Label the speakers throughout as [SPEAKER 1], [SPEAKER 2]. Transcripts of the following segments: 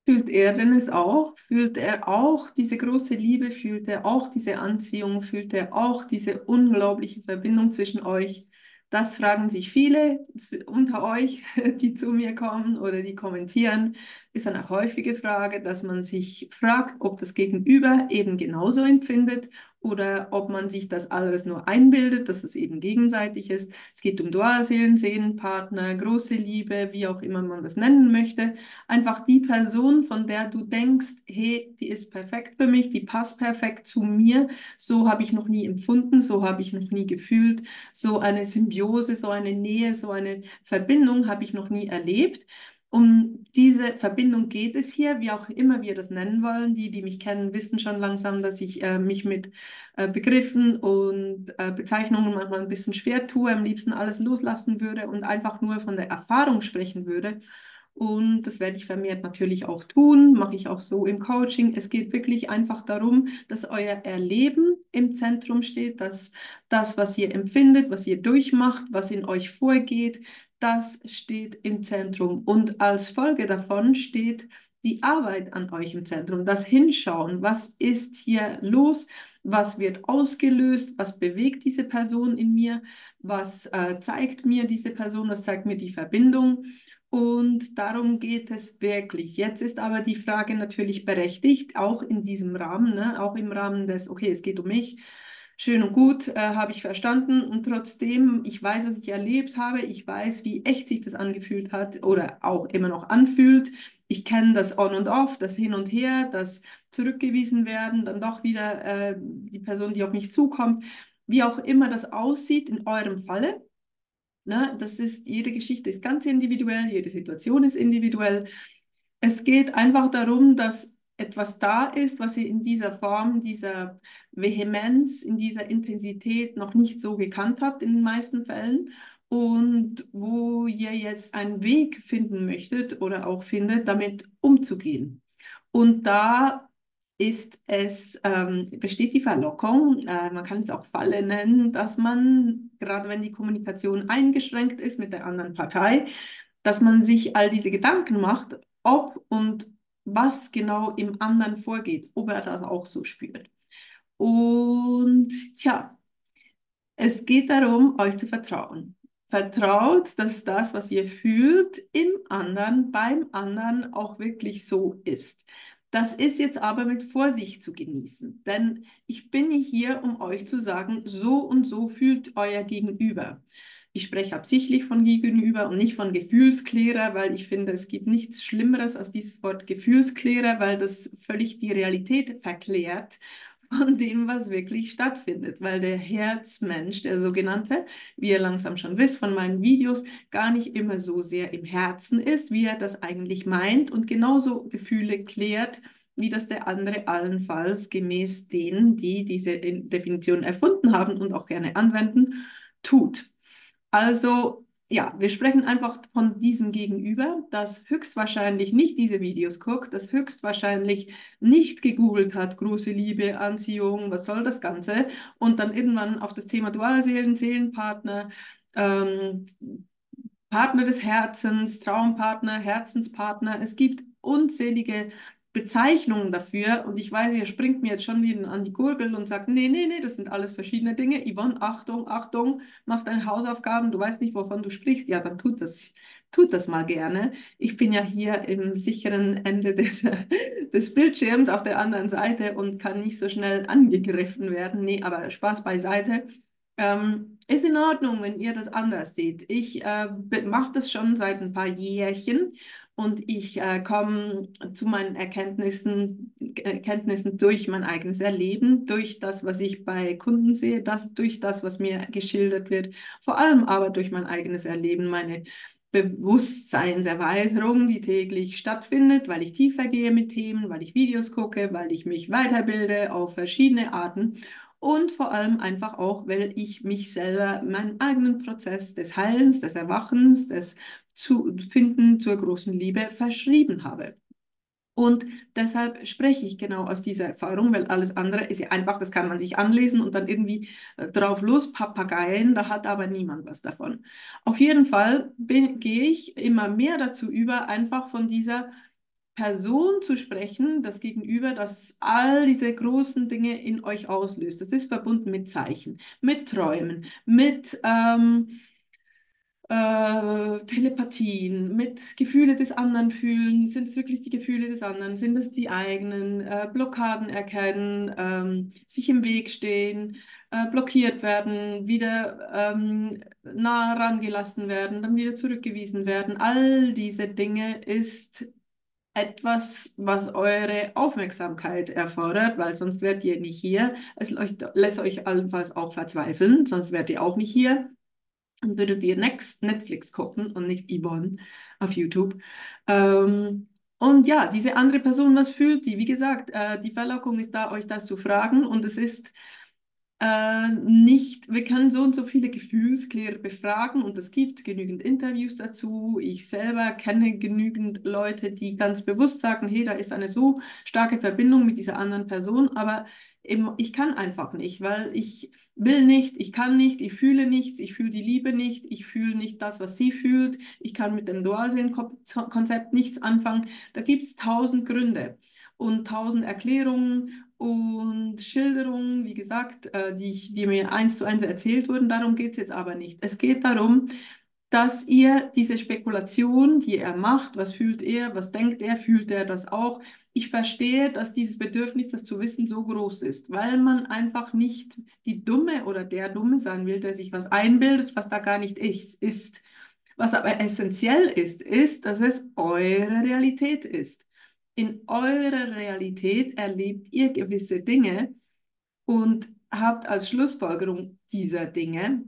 [SPEAKER 1] Fühlt er denn es auch? Fühlt er auch diese große Liebe? Fühlt er auch diese Anziehung? Fühlt er auch diese unglaubliche Verbindung zwischen euch? Das fragen sich viele unter euch, die zu mir kommen oder die kommentieren. Ist eine häufige Frage, dass man sich fragt, ob das Gegenüber eben genauso empfindet oder ob man sich das alles nur einbildet, dass es eben gegenseitig ist. Es geht um Dualseelen, Seelenpartner, große Liebe, wie auch immer man das nennen möchte. Einfach die Person, von der du denkst, hey, die ist perfekt für mich, die passt perfekt zu mir. So habe ich noch nie empfunden, so habe ich noch nie gefühlt. So eine Symbiose, so eine Nähe, so eine Verbindung habe ich noch nie erlebt. Um diese Verbindung geht es hier, wie auch immer wir das nennen wollen. Die, die mich kennen, wissen schon langsam, dass ich mich mit Begriffen und Bezeichnungen manchmal ein bisschen schwer tue, am liebsten alles loslassen würde und einfach nur von der Erfahrung sprechen würde. Und das werde ich vermehrt natürlich auch tun, mache ich auch so im Coaching. Es geht wirklich einfach darum, dass euer Erleben im Zentrum steht, dass das, was ihr empfindet, was ihr durchmacht, was in euch vorgeht, das steht im Zentrum. Und als Folge davon steht die Arbeit an euch im Zentrum, das Hinschauen, was ist hier los, was wird ausgelöst, was bewegt diese Person in mir, was zeigt mir diese Person, was zeigt mir die Verbindung. Und darum geht es wirklich. Jetzt ist aber die Frage natürlich berechtigt, auch in diesem Rahmen, ne? Auch im Rahmen des, okay, es geht um mich. Schön und gut, habe ich verstanden. Und trotzdem, ich weiß, was ich erlebt habe. Ich weiß, wie echt sich das angefühlt hat oder auch immer noch anfühlt. Ich kenne das On und Off, das Hin und Her, das zurückgewiesen werden, dann doch wieder die Person, die auf mich zukommt. Wie auch immer das aussieht in eurem Falle. Ne? Das ist, jede Geschichte ist ganz individuell, jede Situation ist individuell. Es geht einfach darum, dass etwas da ist, was ihr in dieser Form, dieser Vehemenz, in dieser Intensität noch nicht so gekannt habt in den meisten Fällen und wo ihr jetzt einen Weg finden möchtet oder auch findet, damit umzugehen. Und da besteht die Verlockung, man kann es auch Falle nennen, dass man, gerade wenn die Kommunikation eingeschränkt ist mit der anderen Partei, dass man sich all diese Gedanken macht, ob und was genau im anderen vorgeht, ob er das auch so spürt. Und tja, es geht darum, euch zu vertrauen. Vertraut, dass das, was ihr fühlt, im anderen, beim anderen auch wirklich so ist. Das ist jetzt aber mit Vorsicht zu genießen, denn ich bin nicht hier, um euch zu sagen, so und so fühlt euer Gegenüber. Ich spreche absichtlich von Gegenüber und nicht von Gefühlsklärer, weil ich finde, es gibt nichts Schlimmeres als dieses Wort Gefühlsklärer, weil das völlig die Realität verklärt von dem, was wirklich stattfindet, weil der Herzmensch, der sogenannte, wie ihr langsam schon wisst von meinen Videos, gar nicht immer so sehr im Herzen ist, wie er das eigentlich meint und genauso Gefühle klärt, wie das der andere allenfalls gemäß denen, die diese Definition erfunden haben und auch gerne anwenden, tut. Also ja, wir sprechen einfach von diesem Gegenüber, das höchstwahrscheinlich nicht diese Videos guckt, das höchstwahrscheinlich nicht gegoogelt hat, große Liebe, Anziehung, was soll das Ganze? Und dann irgendwann auf das Thema Dualseelen, Seelenpartner, ähm, Partner des Herzens, Traumpartner, Herzenspartner. Es gibt unzählige Bezeichnungen dafür und ich weiß, ihr springt mir jetzt schon wieder an die Gurgel und sagt, nee, nee, nee, das sind alles verschiedene Dinge. Yvonne, Achtung, Achtung, mach deine Hausaufgaben, du weißt nicht, wovon du sprichst. Ja, dann tut das mal gerne. Ich bin ja hier im sicheren Ende des Bildschirms auf der anderen Seite und kann nicht so schnell angegriffen werden. Nee, aber Spaß beiseite. Ist in Ordnung, wenn ihr das anders seht. Ich mache das schon seit ein paar Jährchen und ich komme zu meinen Erkenntnissen durch mein eigenes Erleben, durch das, was ich bei Kunden sehe, durch das, was mir geschildert wird, vor allem aber durch mein eigenes Erleben, meine Bewusstseinserweiterung, die täglich stattfindet, weil ich tiefer gehe mit Themen, weil ich Videos gucke, weil ich mich weiterbilde auf verschiedene Arten. Und vor allem einfach auch, weil ich mich selber, meinen eigenen Prozess des Heilens, des Erwachens, des Finden zur großen Liebe verschrieben habe. Und deshalb spreche ich genau aus dieser Erfahrung, weil alles andere ist ja einfach, das kann man sich anlesen und dann irgendwie drauf los papageien, da hat aber niemand was davon. Auf jeden Fall gehe ich immer mehr dazu über, einfach von dieser Person zu sprechen, das Gegenüber, das all diese großen Dinge in euch auslöst. Das ist verbunden mit Zeichen, mit Träumen, mit Telepathien, mit Gefühle des anderen fühlen. Sind es wirklich die Gefühle des anderen? Sind es die eigenen? Blockaden erkennen, sich im Weg stehen, blockiert werden, wieder nah rangelassen werden, dann wieder zurückgewiesen werden. All diese Dinge ist etwas, was eure Aufmerksamkeit erfordert, weil sonst wärt ihr nicht hier. Lässt euch allenfalls auch verzweifeln, sonst wärt ihr auch nicht hier. Dann würdet ihr Netflix gucken und nicht Yvonne auf YouTube. Und ja, diese andere Person, was fühlt die? Wie gesagt, die Verlockung ist da, euch das zu fragen. Und es ist nicht, wir können so und so viele Gefühlsklärer befragen und es gibt genügend Interviews dazu. Ich selber kenne genügend Leute, die ganz bewusst sagen, hey, da ist eine so starke Verbindung mit dieser anderen Person, aber eben, ich kann einfach nicht, weil ich will nicht, ich kann nicht, ich fühle nichts, ich fühle die Liebe nicht, ich fühle nicht das, was sie fühlt, ich kann mit dem Dualseelenkonzept nichts anfangen. Da gibt es tausend Gründe und tausend Erklärungen und Schilderungen, wie gesagt, die mir eins zu eins erzählt wurden. Darum geht es jetzt aber nicht. Es geht darum, dass ihr diese Spekulation, die er macht, was fühlt er, was denkt er, fühlt er das auch. Ich verstehe, dass dieses Bedürfnis, das zu wissen, so groß ist, weil man einfach nicht die Dumme oder der Dumme sein will, der sich was einbildet, was da gar nicht ist. Was aber essentiell ist, ist, dass es eure Realität ist. In eurer Realität erlebt ihr gewisse Dinge und habt als Schlussfolgerung dieser Dinge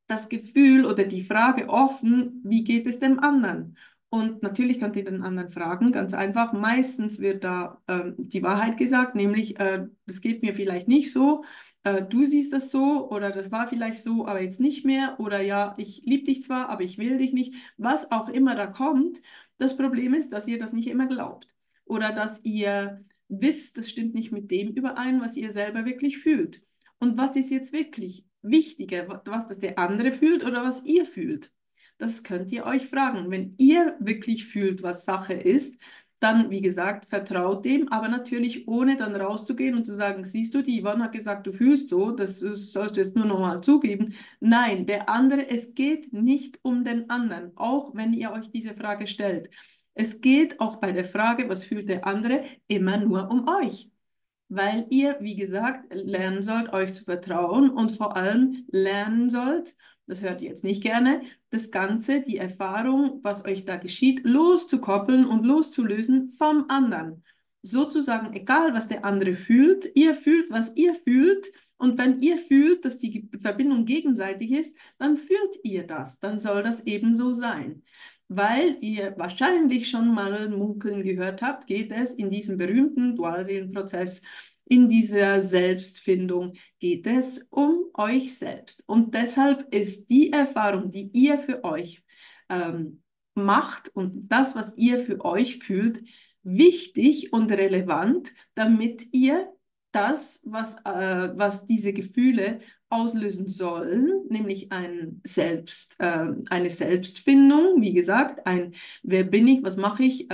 [SPEAKER 1] das Gefühl oder die Frage offen, wie geht es dem anderen? Und natürlich könnt ihr den anderen fragen, ganz einfach. Meistens wird da die Wahrheit gesagt, nämlich, das geht mir vielleicht nicht so, du siehst das so oder das war vielleicht so, aber jetzt nicht mehr oder ja, ich liebe dich zwar, aber ich will dich nicht. Was auch immer da kommt, das Problem ist, dass ihr das nicht immer glaubt oder dass ihr wisst, das stimmt nicht mit dem überein, was ihr selber wirklich fühlt. Und was ist jetzt wirklich wichtiger, was das der andere fühlt oder was ihr fühlt? Das könnt ihr euch fragen. Wenn ihr wirklich fühlt, was Sache ist, dann, wie gesagt, vertraut dem, aber natürlich ohne dann rauszugehen und zu sagen, siehst du, die Yvonne hat gesagt, du fühlst so, das sollst du jetzt nur noch mal zugeben. Nein, der andere, es geht nicht um den anderen, auch wenn ihr euch diese Frage stellt. Es geht auch bei der Frage, was fühlt der andere, immer nur um euch, weil ihr, wie gesagt, lernen sollt, euch zu vertrauen und vor allem lernen sollt, das hört ihr jetzt nicht gerne, das Ganze, die Erfahrung, was euch da geschieht, loszukoppeln und loszulösen vom anderen. Sozusagen, egal was der andere fühlt, ihr fühlt, was ihr fühlt. Und wenn ihr fühlt, dass die Verbindung gegenseitig ist, dann fühlt ihr das. Dann soll das eben so sein. Weil ihr wahrscheinlich schon mal munkeln gehört habt, geht es in diesem berühmten Dualseelenprozess, in dieser Selbstfindung, geht es um euch selbst. Und deshalb ist die Erfahrung, die ihr für euch macht und das, was ihr für euch fühlt, wichtig und relevant, damit ihr das, was diese Gefühle auslösen sollen, nämlich eine Selbstfindung, wie gesagt, ein Wer bin ich, was mache ich,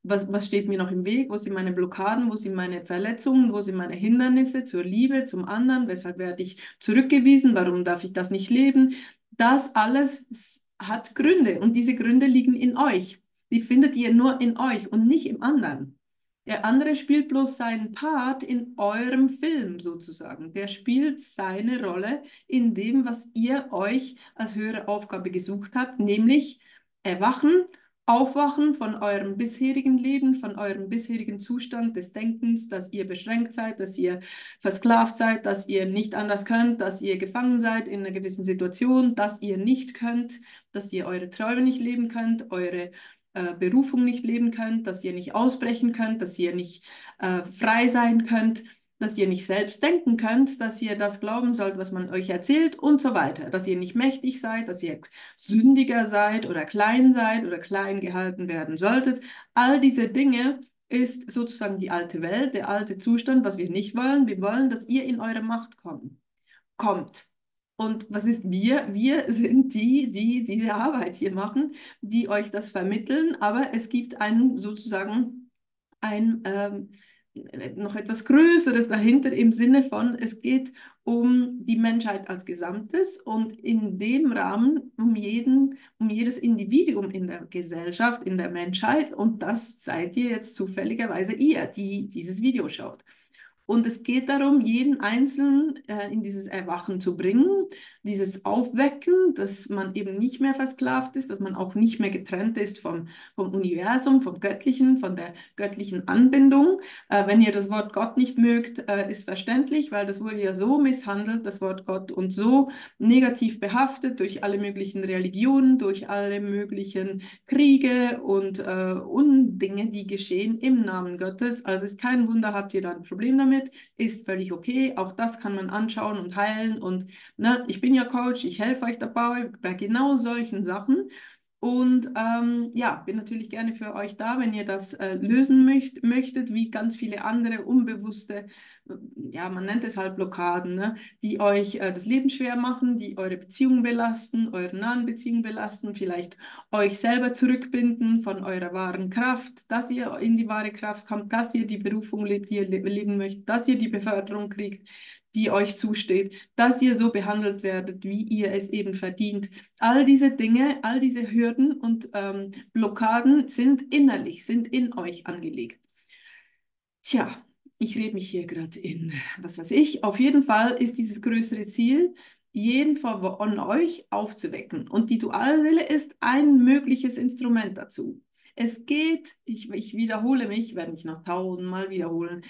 [SPEAKER 1] was steht mir noch im Weg, wo sind meine Blockaden, wo sind meine Verletzungen, wo sind meine Hindernisse zur Liebe, zum anderen, weshalb werde ich zurückgewiesen, warum darf ich das nicht leben, das alles hat Gründe und diese Gründe liegen in euch. Die findet ihr nur in euch und nicht im anderen. Der andere spielt bloß seinen Part in eurem Film sozusagen. Der spielt seine Rolle in dem, was ihr euch als höhere Aufgabe gesucht habt, nämlich erwachen, aufwachen von eurem bisherigen Leben, von eurem bisherigen Zustand des Denkens, dass ihr beschränkt seid, dass ihr versklavt seid, dass ihr nicht anders könnt, dass ihr gefangen seid in einer gewissen Situation, dass ihr nicht könnt, dass ihr eure Träume nicht leben könnt, eure Berufung nicht leben könnt, dass ihr nicht ausbrechen könnt, dass ihr nicht frei sein könnt, dass ihr nicht selbst denken könnt, dass ihr das glauben sollt, was man euch erzählt und so weiter, dass ihr nicht mächtig seid, dass ihr sündiger seid oder klein gehalten werden solltet. All diese Dinge ist sozusagen die alte Welt, der alte Zustand, was wir nicht wollen. Wir wollen, dass ihr in eure Macht kommt. Und was ist wir? Wir sind die, die diese Arbeit hier machen, die euch das vermitteln, aber es gibt einen sozusagen ein noch etwas Größeres dahinter im Sinne von, es geht um die Menschheit als Gesamtes und in dem Rahmen um jedes Individuum in der Gesellschaft, in der Menschheit und das seid ihr jetzt zufälligerweise ihr, die dieses Video schaut. Und es geht darum, jeden Einzelnen in dieses Erwachen zu bringen, dieses Aufwecken, dass man eben nicht mehr versklavt ist, dass man auch nicht mehr getrennt ist vom Universum, vom Göttlichen, von der göttlichen Anbindung. Wenn ihr das Wort Gott nicht mögt, ist verständlich, weil das wurde ja so misshandelt, das Wort Gott, und so negativ behaftet durch alle möglichen Religionen, durch alle möglichen Kriege und Undinge, die geschehen im Namen Gottes. Also ist kein Wunder, habt ihr da ein Problem damit, ist völlig okay. Auch das kann man anschauen und heilen. Und ne, ich bin ja Coach, ich helfe euch dabei bei genau solchen Sachen. Und ja, bin natürlich gerne für euch da, wenn ihr das lösen möchtet, wie ganz viele andere unbewusste, ja, man nennt es halt Blockaden, ne, die euch das Leben schwer machen, die eure Beziehungen belasten, eure nahen Beziehungen belasten, vielleicht euch selber zurückbinden von eurer wahren Kraft, dass ihr in die wahre Kraft kommt, dass ihr die Berufung lebt, die ihr leben möchtet, dass ihr die Beförderung kriegt, die euch zusteht, dass ihr so behandelt werdet, wie ihr es eben verdient. All diese Dinge, all diese Hürden und Blockaden sind innerlich, sind in euch angelegt. Tja, ich rede mich hier gerade in, was weiß ich. Auf jeden Fall ist dieses größere Ziel, jeden von euch aufzuwecken. Und die Dualseele ist ein mögliches Instrument dazu. Es geht, ich wiederhole mich, werde mich noch tausendmal wiederholen,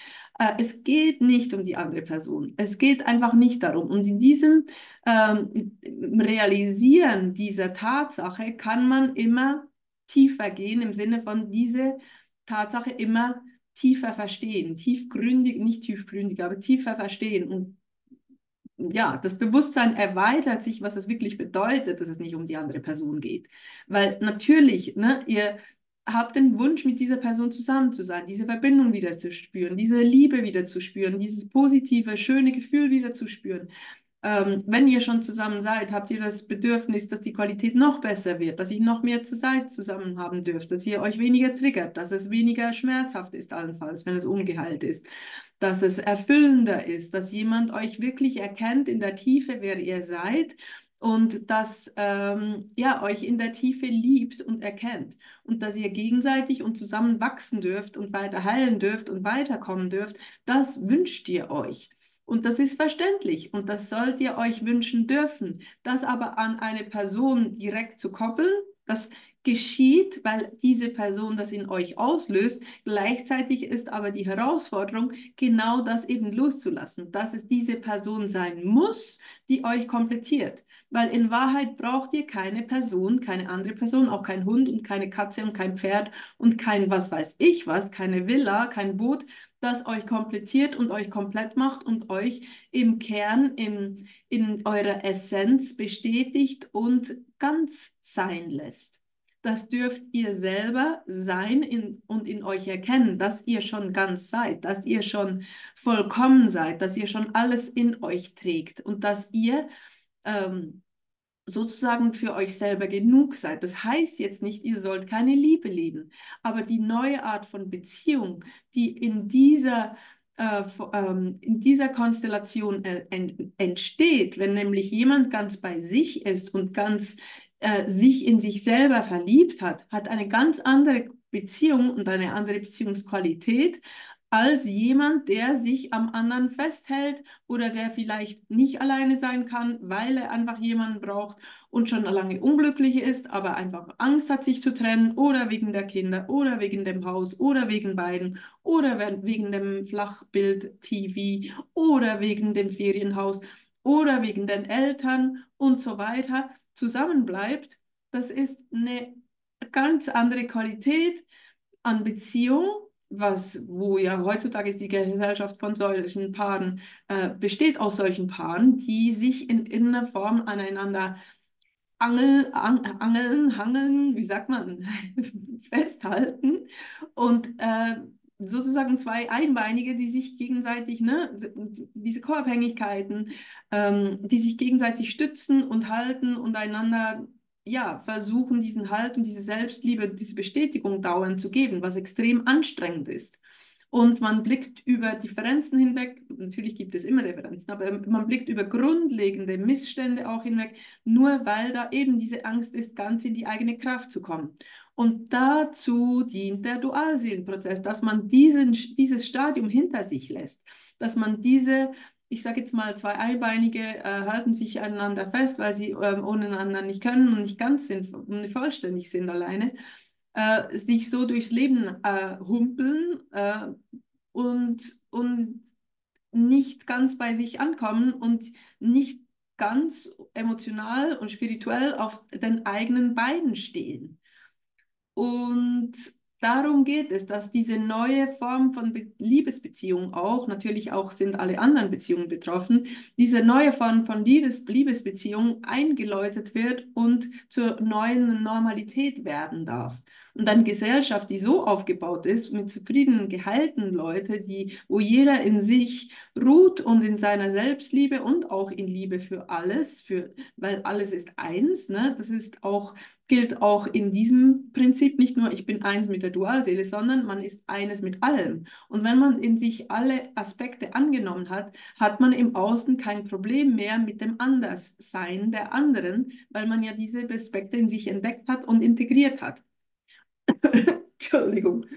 [SPEAKER 1] es geht nicht um die andere Person. Es geht einfach nicht darum. Und in diesem Realisieren dieser Tatsache kann man immer tiefer gehen, im Sinne von diese Tatsache immer tiefer verstehen, tiefgründig, nicht tiefgründig, aber tiefer verstehen. Und ja, das Bewusstsein erweitert sich, was es wirklich bedeutet, dass es nicht um die andere Person geht. Weil natürlich, ne, ihr habt den Wunsch, mit dieser Person zusammen zu sein, diese Verbindung wieder zu spüren, diese Liebe wieder zu spüren, dieses positive, schöne Gefühl wieder zu spüren. Wenn ihr schon zusammen seid, habt ihr das Bedürfnis, dass die Qualität noch besser wird, dass ihr noch mehr Zeit zusammen haben dürft, dass ihr euch weniger triggert, dass es weniger schmerzhaft ist, allenfalls, wenn es ungeheilt ist, dass es erfüllender ist, dass jemand euch wirklich erkennt in der Tiefe, wer ihr seid und dass ja, euch in der Tiefe liebt und erkennt und dass ihr gegenseitig und zusammen wachsen dürft und weiter heilen dürft und weiterkommen dürft, das wünscht ihr euch. Und das ist verständlich und das sollt ihr euch wünschen dürfen. Das aber an eine Person direkt zu koppeln, das geschieht, weil diese Person das in euch auslöst. Gleichzeitig ist aber die Herausforderung, genau das eben loszulassen, dass es diese Person sein muss, die euch komplettiert. Weil in Wahrheit braucht ihr keine Person, keine andere Person, auch kein Hund und keine Katze und kein Pferd und kein was weiß ich was, keine Villa, kein Boot, das euch komplettiert und euch komplett macht und euch im Kern, in eurer Essenz bestätigt und ganz sein lässt. Das dürft ihr selber sein und in euch erkennen, dass ihr schon ganz seid, dass ihr schon vollkommen seid, dass ihr schon alles in euch trägt und dass ihr sozusagen für euch selber genug seid. Das heißt jetzt nicht, ihr sollt keine Liebe leben, aber die neue Art von Beziehung, die in dieser Konstellation entsteht, wenn nämlich jemand ganz bei sich ist und ganz sich in sich selber verliebt hat, hat eine ganz andere Beziehung und eine andere Beziehungsqualität als jemand, der sich am anderen festhält oder der vielleicht nicht alleine sein kann, weil er einfach jemanden braucht und schon lange unglücklich ist, aber einfach Angst hat, sich zu trennen oder wegen der Kinder oder wegen dem Haus oder wegen beiden oder wegen dem Flachbild-TV oder wegen dem Ferienhaus oder wegen den Eltern und so weiter zusammenbleibt. Das ist eine ganz andere Qualität an Beziehung, wo ja heutzutage ist die Gesellschaft von solchen Paaren, besteht aus solchen Paaren, die sich in irgendeiner Form aneinander angeln, hangeln, wie sagt man, festhalten und sozusagen zwei Einbeinige, die sich gegenseitig, ne, diese Co-Abhängigkeiten, die sich gegenseitig stützen und halten und einander, ja, versuchen, diesen Halt und diese Selbstliebe, diese Bestätigung dauernd zu geben, was extrem anstrengend ist. Und man blickt über Differenzen hinweg, natürlich gibt es immer Differenzen, aber man blickt über grundlegende Missstände auch hinweg, nur weil da eben diese Angst ist, ganz in die eigene Kraft zu kommen. Und dazu dient der Dualseelenprozess, dass man dieses Stadium hinter sich lässt, dass man diese, ich sage jetzt mal, zwei Einbeinige halten sich aneinander fest, weil sie ohne einander nicht können und nicht ganz sind und nicht vollständig sind alleine, sich so durchs Leben humpeln und nicht ganz bei sich ankommen und nicht ganz emotional und spirituell auf den eigenen Beinen stehen. Und darum geht es, dass diese neue Form von Liebesbeziehung auch, natürlich auch sind alle anderen Beziehungen betroffen, diese neue Form von Liebesbeziehung eingeläutet wird und zur neuen Normalität werden darf. Und eine Gesellschaft, die so aufgebaut ist, mit zufriedenen, geheilten Leuten, wo jeder in sich ruht und in seiner Selbstliebe und auch in Liebe für alles, weil alles ist eins, ne? Das ist auch gilt auch in diesem Prinzip nicht nur, ich bin eins mit der Dualseele, sondern man ist eines mit allem. Und wenn man in sich alle Aspekte angenommen hat, hat man im Außen kein Problem mehr mit dem Anderssein der anderen, weil man ja diese Aspekte in sich entdeckt hat und integriert hat. Entschuldigung.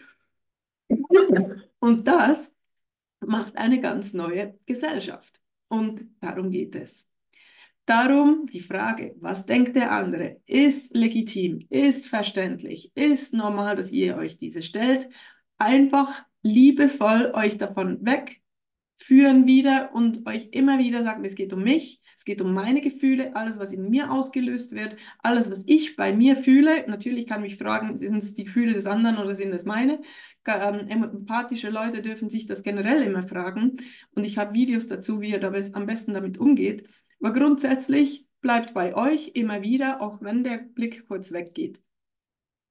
[SPEAKER 1] Und das macht eine ganz neue Gesellschaft. Und darum geht es. Darum die Frage, was denkt der andere, ist legitim, ist verständlich, ist normal, dass ihr euch diese stellt. Einfach liebevoll euch davon wegführen wieder und euch immer wieder sagen, es geht um mich, es geht um meine Gefühle, alles, was in mir ausgelöst wird, alles, was ich bei mir fühle. Natürlich kann mich fragen, sind es die Gefühle des anderen oder sind es meine? Empathische Leute dürfen sich das generell immer fragen. Und ich habe Videos dazu, wie ihr am besten damit umgeht. Aber grundsätzlich bleibt bei euch immer wieder, auch wenn der Blick kurz weggeht.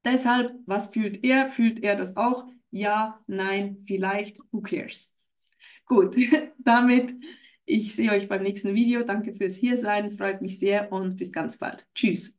[SPEAKER 1] Deshalb, was fühlt er? Fühlt er das auch? Ja, nein, vielleicht, who cares? Gut, damit, ich sehe euch beim nächsten Video. Danke fürs Hiersein, freut mich sehr und bis ganz bald. Tschüss.